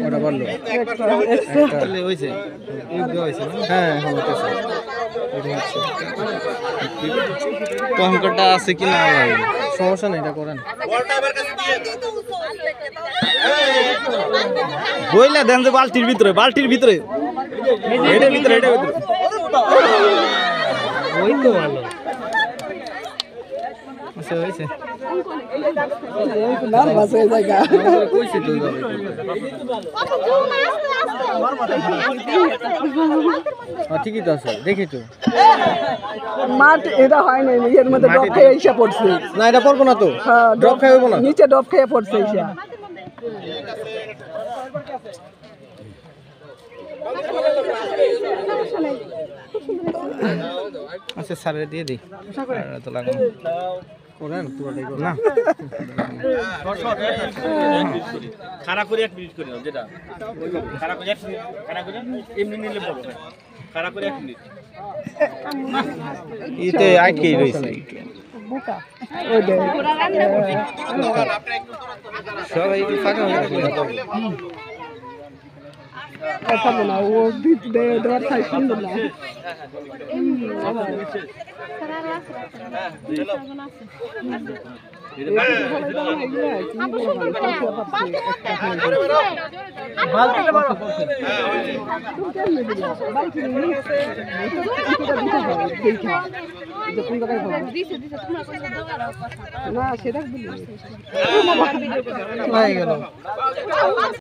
ওটা বললো হয়েছে হ্যাঁ কঙ্করটা আছে কি না সমস্যা নেই, এটা করেন। বইলা দেন যে বালতির ভিতরে এটার ভিতরে ওই তো ভালো আচ্ছা হয়েছে ঠিকই তো আছে, দেখি তো মাঠ এটা হয় না, এর মধ্যে ডব খেয়ে এসে পড়ছে। না এটা পড়বো না তো, ড্রপ খাইব না, নিচে ডব খেয়ে পড়ছে এসে। আচ্ছা স্যারে দিয়ে দিই তো লাগানো করেন পুরোটাই না খাড়া করে 1 মিনিট করে নাও, যেটা খাড়া করে 1 মিনিট, খাড়া করে এমনি নিলে বলো না, খাড়া করে 1 মিনিট। এতে আটকে রইছে বুকা ওই দে সবাই ফাঁকা হয়ে গেছে কথা বলা ও দিত দে দেওয়ার চাই সুন্দর না। না সেটা